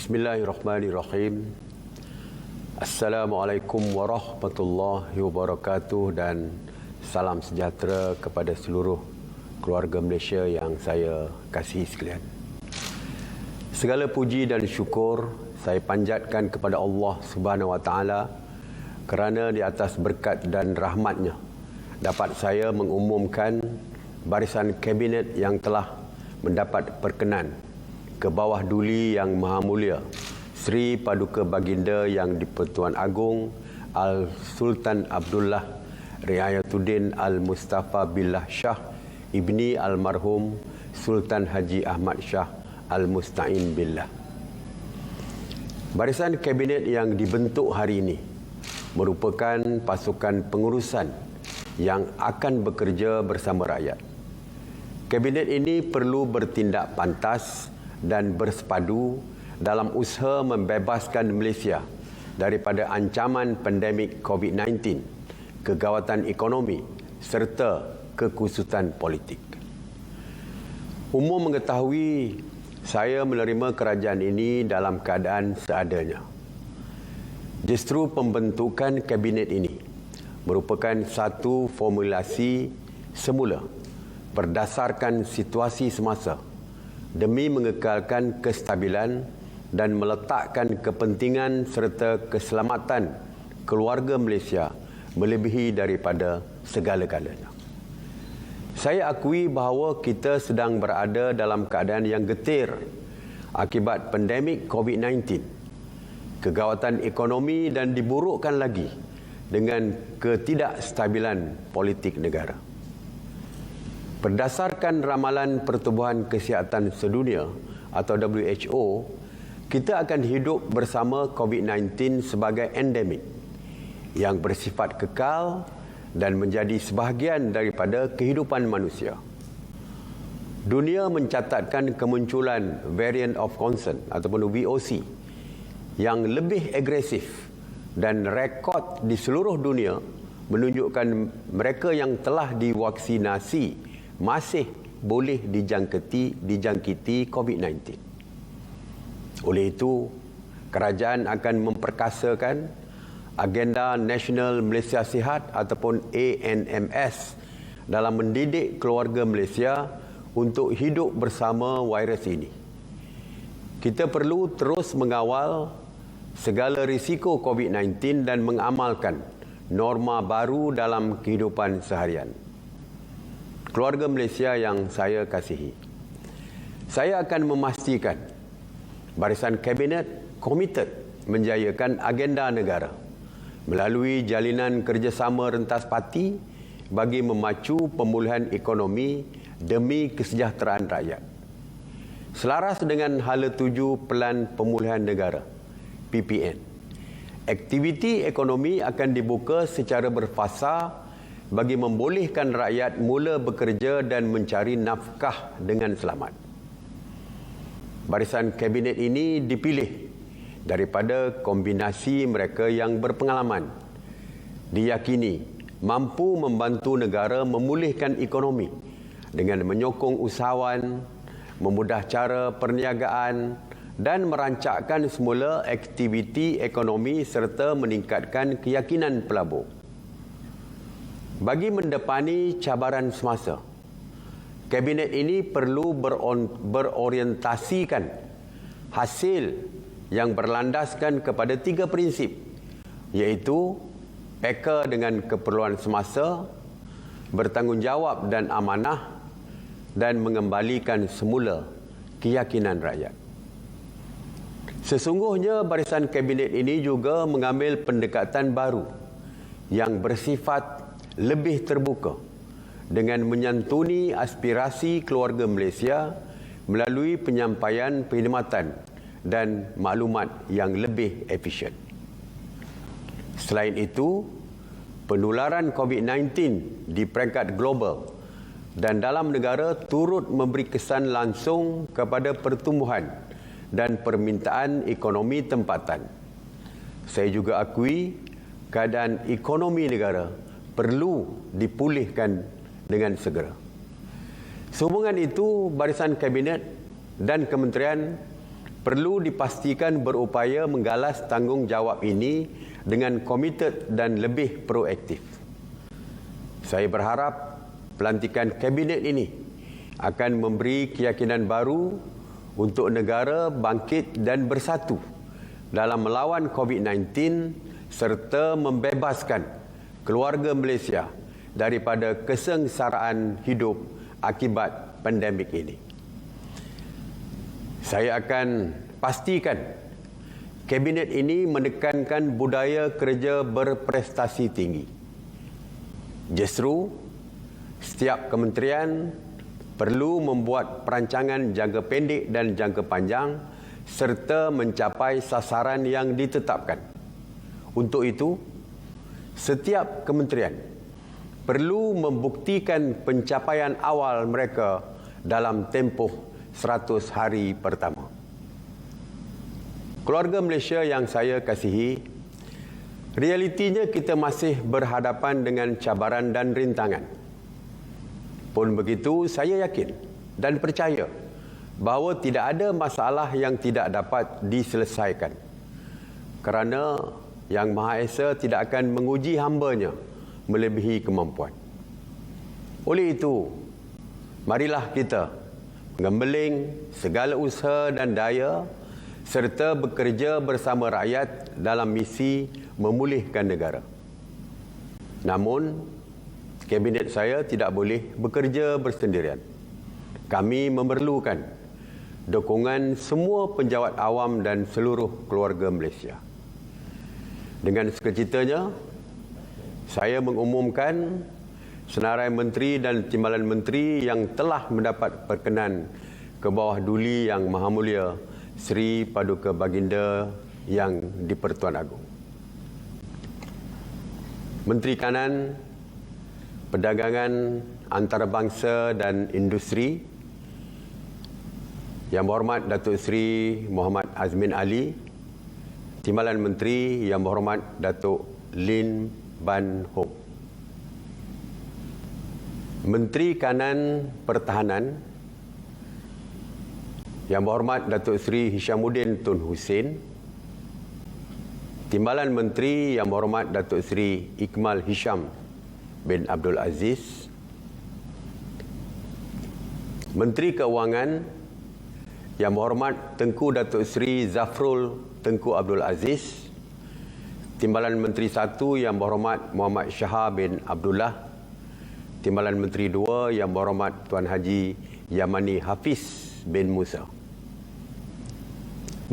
Bismillahirrahmanirrahim. Assalamualaikum warahmatullahi wabarakatuh dan salam sejahtera kepada seluruh keluarga Malaysia yang saya kasihi sekalian. Segala puji dan syukur saya panjatkan kepada Allah Subhanahu Wa Taala kerana di atas berkat dan rahmatnya dapat saya mengumumkan barisan kabinet yang telah mendapat perkenan ke bawah duli Yang Maha Mulia Sri Paduka Baginda Yang di-Pertuan Agong Al-Sultan Abdullah Riayatuddin Al-Mustafa Billah Shah Ibni Almarhum Sultan Haji Ahmad Shah Al-Musta'in Billah. Barisan kabinet yang dibentuk hari ini merupakan pasukan pengurusan yang akan bekerja bersama rakyat. Kabinet ini perlu bertindak pantas dan bersepadu dalam usaha membebaskan Malaysia daripada ancaman pandemik COVID-19, kegawatan ekonomi serta kekusutan politik. Umum mengetahui saya menerima kerajaan ini dalam keadaan seadanya. Justru pembentukan kabinet ini merupakan satu formulasi semula berdasarkan situasi semasa demi mengekalkan kestabilan dan meletakkan kepentingan serta keselamatan keluarga Malaysia melebihi daripada segala-galanya. Saya akui bahawa kita sedang berada dalam keadaan yang getir akibat pandemik COVID-19, kegawatan ekonomi dan diburukkan lagi dengan ketidakstabilan politik negara. Berdasarkan ramalan Pertubuhan Kesihatan Sedunia atau WHO, kita akan hidup bersama COVID-19 sebagai endemik yang bersifat kekal dan menjadi sebahagian daripada kehidupan manusia. Dunia mencatatkan kemunculan variant of concern ataupun VOC yang lebih agresif dan rekod di seluruh dunia menunjukkan mereka yang telah divaksinasi masih boleh dijangkiti COVID-19. Oleh itu, kerajaan akan memperkasakan agenda Nasional Malaysia Sihat ataupun ANMS dalam mendidik keluarga Malaysia untuk hidup bersama virus ini. Kita perlu terus mengawal segala risiko COVID-19 dan mengamalkan norma baru dalam kehidupan seharian. Keluarga Malaysia yang saya kasihi, saya akan memastikan barisan kabinet komited menjayakan agenda negara melalui jalinan kerjasama rentas parti bagi memacu pemulihan ekonomi demi kesejahteraan rakyat. Selaras dengan Hala 7 Pelan Pemulihan Negara (PPN), aktiviti ekonomi akan dibuka secara berfasa bagi membolehkan rakyat mula bekerja dan mencari nafkah dengan selamat. Barisan kabinet ini dipilih daripada kombinasi mereka yang berpengalaman, diyakini mampu membantu negara memulihkan ekonomi dengan menyokong usahawan, memudah cara perniagaan dan merancangkan semula aktiviti ekonomi serta meningkatkan keyakinan pelabur. Bagi mendepani cabaran semasa, kabinet ini perlu berorientasikan hasil yang berlandaskan kepada 3 prinsip, iaitu peka dengan keperluan semasa, bertanggungjawab dan amanah, dan mengembalikan semula keyakinan rakyat. Sesungguhnya barisan kabinet ini juga mengambil pendekatan baru yang bersifat lebih terbuka dengan menyantuni aspirasi keluarga Malaysia melalui penyampaian perkhidmatan dan maklumat yang lebih efisien. Selain itu, penularan COVID-19 di peringkat global dan dalam negara turut memberi kesan langsung kepada pertumbuhan dan permintaan ekonomi tempatan. Saya juga akui keadaan ekonomi negara perlu dipulihkan dengan segera. Sehubungan itu, barisan kabinet dan kementerian perlu dipastikan berupaya menggalas tanggungjawab ini dengan komited dan lebih proaktif. Saya berharap pelantikan kabinet ini akan memberi keyakinan baru untuk negara bangkit dan bersatu dalam melawan COVID-19 serta membebaskan keluarga Malaysia daripada kesengsaraan hidup akibat pandemik ini. Saya akan pastikan kabinet ini menekankan budaya kerja berprestasi tinggi. Justru, setiap kementerian perlu membuat perancangan jangka pendek dan jangka panjang serta mencapai sasaran yang ditetapkan. Untuk itu, setiap kementerian perlu membuktikan pencapaian awal mereka dalam tempoh 100 hari pertama. Keluarga Malaysia yang saya kasihi, realitinya kita masih berhadapan dengan cabaran dan rintangan. Pun begitu, saya yakin dan percaya bahawa tidak ada masalah yang tidak dapat diselesaikan. Kerana Yang Maha Esa tidak akan menguji hamba-Nya melebihi kemampuan. Oleh itu, marilah kita mengembeling segala usaha dan daya serta bekerja bersama rakyat dalam misi memulihkan negara. Namun, kabinet saya tidak boleh bekerja bersendirian. Kami memerlukan dukungan semua penjawat awam dan seluruh keluarga Malaysia. Dengan sekecitanya, saya mengumumkan senarai menteri dan timbalan menteri yang telah mendapat perkenan ke bawah duli Yang Maha Mulia Seri Paduka Baginda Yang di-Pertuan Agong. Menteri Kanan, Perdagangan Antarabangsa dan Industri, Yang Berhormat Datuk Seri Muhammad Azmin Ali, Timbalan Menteri Yang Berhormat Datuk Lin Ban Hong. Menteri Kanan Pertahanan, Yang Berhormat Datuk Seri Hishamuddin Tun Hussein, Timbalan Menteri Yang Berhormat Datuk Seri Ikmal Hisham bin Abdul Aziz, Menteri Keuangan Yang Berhormat Tengku Datuk Seri Zafrul Tengku Abdul Aziz, Timbalan Menteri 1 Yang Berhormat Muhammad Shah bin Abdullah, Timbalan Menteri 2 Yang Berhormat Tuan Haji Yamani Hafiz bin Musa.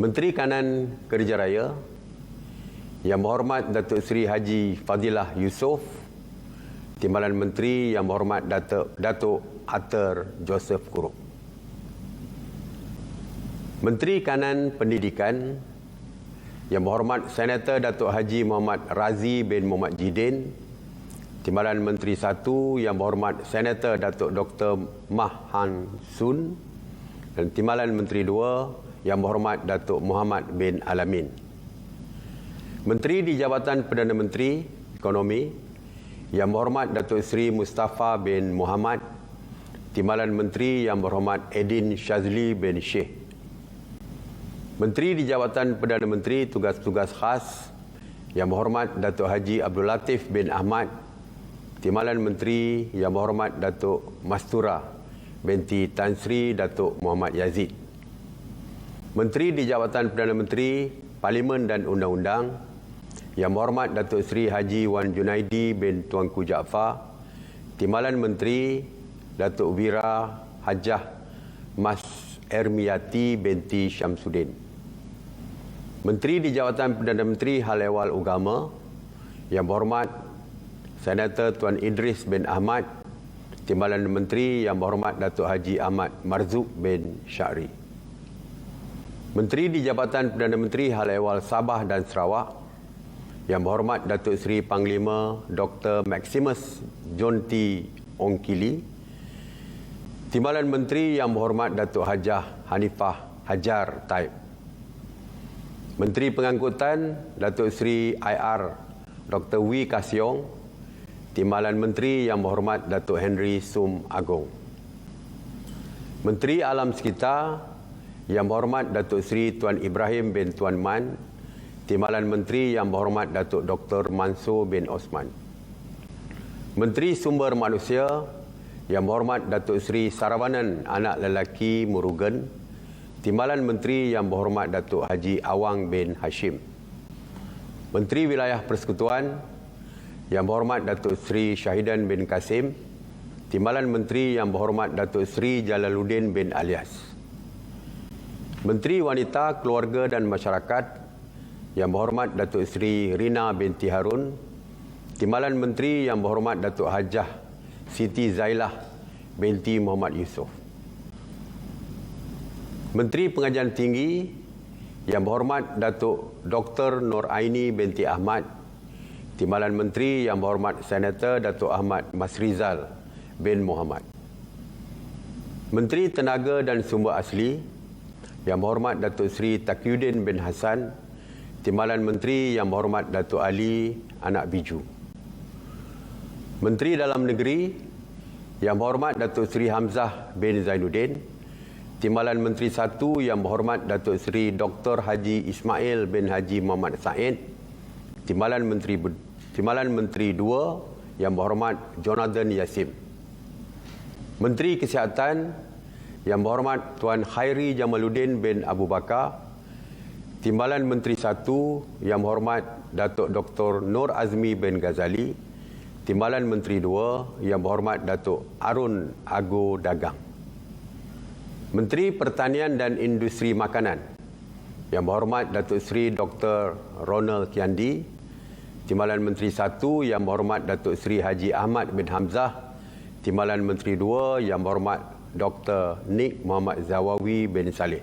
Menteri Kanan Kerja Raya Yang Berhormat Datuk Seri Haji Fadilah Yusof, Timbalan Menteri Yang Berhormat Datuk Ater Joseph Kurup. Menteri Kanan Pendidikan Yang Berhormat Senator Datuk Haji Muhammad Razi bin Muhammad Jidin, Timbalan Menteri 1 Yang Berhormat Senator Datuk Dr. Mah Han Sun, dan Timbalan Menteri 2 Yang Berhormat Datuk Muhammad bin Alamin. Menteri di Jabatan Perdana Menteri Ekonomi Yang Berhormat Datuk Seri Mustafa bin Muhammad, Timbalan Menteri Yang Berhormat Edin Shazli bin Sheikh. Menteri di Jabatan Perdana Menteri Tugas-Tugas Khas Yang Berhormat Datuk Haji Abdul Latif bin Ahmad, Timbalan Menteri Yang Berhormat Datuk Mastura binti Tan Sri Datuk Muhammad Yazid. Menteri di Jabatan Perdana Menteri Parlimen dan Undang-Undang Yang Berhormat Datuk Seri Haji Wan Junaidi bin Tuanku Jaafar, Timbalan Menteri Datuk Wira Hajah Mas Ermiyati binti Syamsuddin. Menteri di Jabatan Perdana Menteri Hal Ehwal Agama Yang Berhormat Senator Tuan Idris bin Ahmad, Timbalan Menteri Yang Berhormat Datuk Haji Ahmad Marzuq bin Syari. Menteri di Jabatan Perdana Menteri Hal Ehwal Sabah dan Sarawak Yang Berhormat Datuk Seri Panglima Dr. Maximus John T. Ongkili, Timbalan Menteri Yang Berhormat Datuk Hajah Hanifah Hajar Taib. Menteri Pengangkutan Datuk Seri IR Dr. Wee Kasiong, Timbalan Menteri Yang Berhormat Datuk Henry Sum Agong. Menteri Alam Sekitar Yang Berhormat Datuk Seri Tuan Ibrahim bin Tuan Man, Timbalan Menteri Yang Berhormat Datuk Dr. Mansur bin Osman. Menteri Sumber Manusia Yang Berhormat Datuk Seri Saravanan Anak Lelaki Murugan, Timbalan Menteri Yang Berhormat Datuk Haji Awang bin Hashim. Menteri Wilayah Persekutuan Yang Berhormat Datuk Seri Syahidan bin Kasim, Timbalan Menteri Yang Berhormat Datuk Seri Jalaluddin bin Alias. Menteri Wanita, Keluarga dan Masyarakat Yang Berhormat Datuk Seri Rina binti Harun, Timbalan Menteri Yang Berhormat Datuk Hajah Siti Zailah binti Muhammad Yusof. Menteri Pengajian Tinggi Yang Berhormat Datuk Dr. Nur Aini binti Ahmad, Timbalan Menteri Yang Berhormat Senator Datuk Ahmad Masrizal bin Muhammad. Menteri Tenaga dan Sumber Asli Yang Berhormat Datuk Seri Taqiyuddin bin Hassan, Timbalan Menteri Yang Berhormat Datuk Ali Anak Biju. Menteri Dalam Negeri Yang Berhormat Datuk Seri Hamzah bin Zainuddin, Timbalan Menteri 1 Yang Berhormat Datuk Seri Dr. Haji Ismail bin Haji Muhammad Said, Timbalan Menteri 2 Yang Berhormat Jonathan Yassim. Menteri Kesihatan Yang Berhormat Tuan Khairi Jamaluddin bin Abu Bakar, Timbalan Menteri 1 Yang Berhormat Datuk Dr. Nur Azmi bin Ghazali, Timbalan Menteri 2 Yang Berhormat Datuk Arun Ago Dagang. Menteri Pertanian dan Industri Makanan Yang Berhormat Datuk Seri Dr. Ronald Kiandi, Timbalan Menteri 1 Yang Berhormat Datuk Seri Haji Ahmad bin Hamzah, Timbalan Menteri 2 Yang Berhormat Dr. Nik Muhammad Zawawi bin Saleh.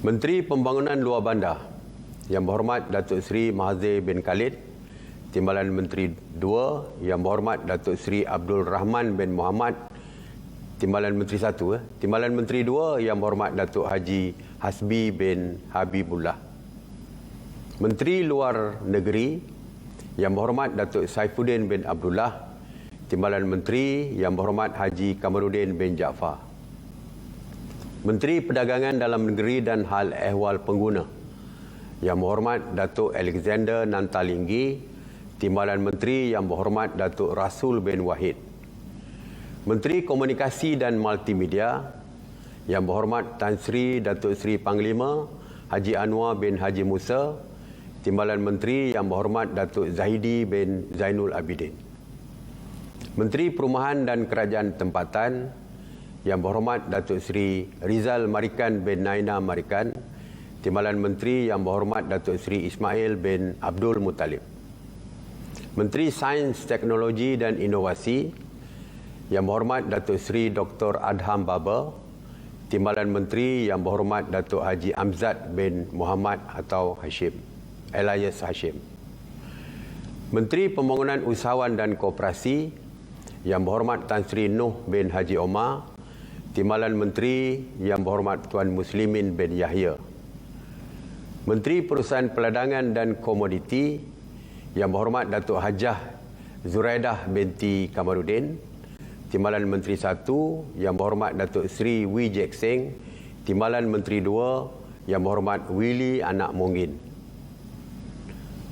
Menteri Pembangunan Luar Bandar Yang Berhormat Datuk Seri Mahathir bin Khalid, Timbalan Menteri 2 Yang Berhormat Datuk Seri Abdul Rahman bin Muhammad, Timbalan Menteri 1, Timbalan Menteri 2 Yang Berhormat Datuk Haji Hasbi bin Habibullah. Menteri Luar Negeri Yang Berhormat Datuk Saifuddin bin Abdullah, Timbalan Menteri Yang Berhormat Haji Kamaruddin bin Jaafar. Menteri Perdagangan Dalam Negeri dan Hal Ehwal Pengguna Yang Berhormat Datuk Alexander Nantalinggi, Timbalan Menteri Yang Berhormat Datuk Rasul bin Wahid. Menteri Komunikasi dan Multimedia Yang Berhormat Tan Sri Datuk Seri Panglima Haji Anwar bin Haji Musa, Timbalan Menteri Yang Berhormat Datuk Zahidi bin Zainul Abidin. Menteri Perumahan dan Kerajaan Tempatan Yang Berhormat Datuk Seri Rizal Marikan bin Naina Marikan, Timbalan Menteri Yang Berhormat Datuk Seri Ismail bin Abdul Muttalib. Menteri Sains, Teknologi dan Inovasi Yang Berhormat Datuk Seri Dr. Adham Baba, Timbalan Menteri Yang Berhormat Datuk Haji Amzad bin Muhammad atau Hashim, Elias Hashim. Menteri Pembangunan Usahawan dan Koperasi Yang Berhormat Tan Sri Nuh bin Haji Omar, Timbalan Menteri Yang Berhormat Tuan Muslimin bin Yahya. Menteri Perusahaan Peladangan dan Komoditi Yang Berhormat Datuk Hajah Zuraidah binti Kamaruddin, Timbalan Menteri 1 Yang Berhormat Datuk Seri Wee Jek Seng, Timbalan Menteri 2 Yang Berhormat Willy Anak Monggin.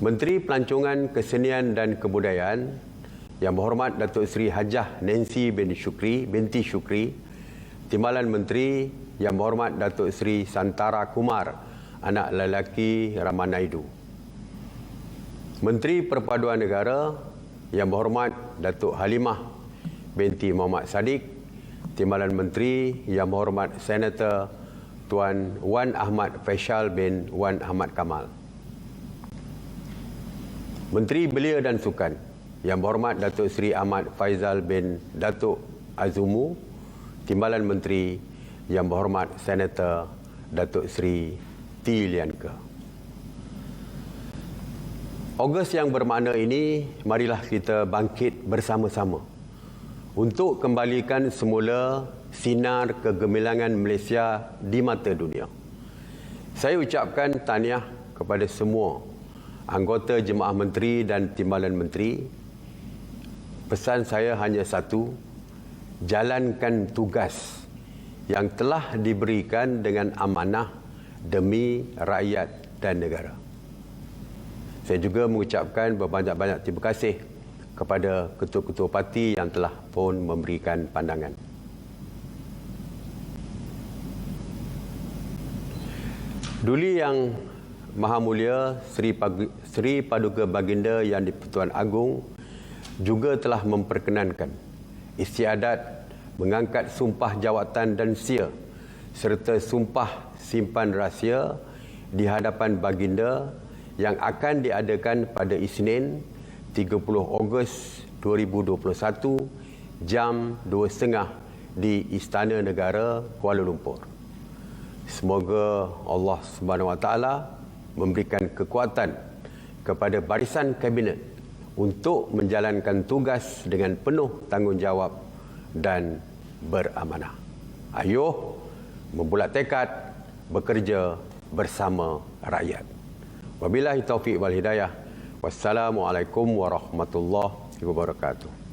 Menteri Pelancongan Kesenian dan Kebudayaan Yang Berhormat Datuk Seri Hajah Nancy binti Syukri, Timbalan Menteri Yang Berhormat Datuk Seri Santara Kumar Anak Lelaki Ramanaidu. Menteri Perpaduan Negara Yang Berhormat Datuk Halimah binti Muhammad Sadiq, Timbalan Menteri Yang Berhormat Senator Tuan Wan Ahmad Faisal bin Wan Ahmad Kamal. Menteri Belia dan Sukan Yang Berhormat Datuk Seri Ahmad Faizal bin Datuk Azumu, Timbalan Menteri Yang Berhormat Senator Datuk Seri T. Lianke. Ogos yang bermakna ini, marilah kita bangkit bersama-sama untuk kembalikan semula sinar kegemilangan Malaysia di mata dunia. Saya ucapkan tahniah kepada semua anggota Jemaah Menteri dan Timbalan Menteri. Pesan saya hanya satu, jalankan tugas yang telah diberikan dengan amanah demi rakyat dan negara. Saya juga mengucapkan berbanyak-banyak terima kasih kepada ketua-ketua parti yang telah pun memberikan pandangan. Duli Yang Maha Mulia Sri Paduka Baginda Yang di-Pertuan Agong juga telah memperkenankan istiadat mengangkat sumpah jawatan dan sia serta sumpah simpan rahsia di hadapan Baginda yang akan diadakan pada Isnin 30 Ogos 2021 jam 2.30 di Istana Negara Kuala Lumpur. Semoga Allah Subhanahu Wa Taala memberikan kekuatan kepada barisan kabinet untuk menjalankan tugas dengan penuh tanggungjawab dan beramanah. Ayuh membulat tekad bekerja bersama rakyat. Wabillahi taufiq wal hidayah. Wassalamualaikum warahmatullahi wabarakatuh.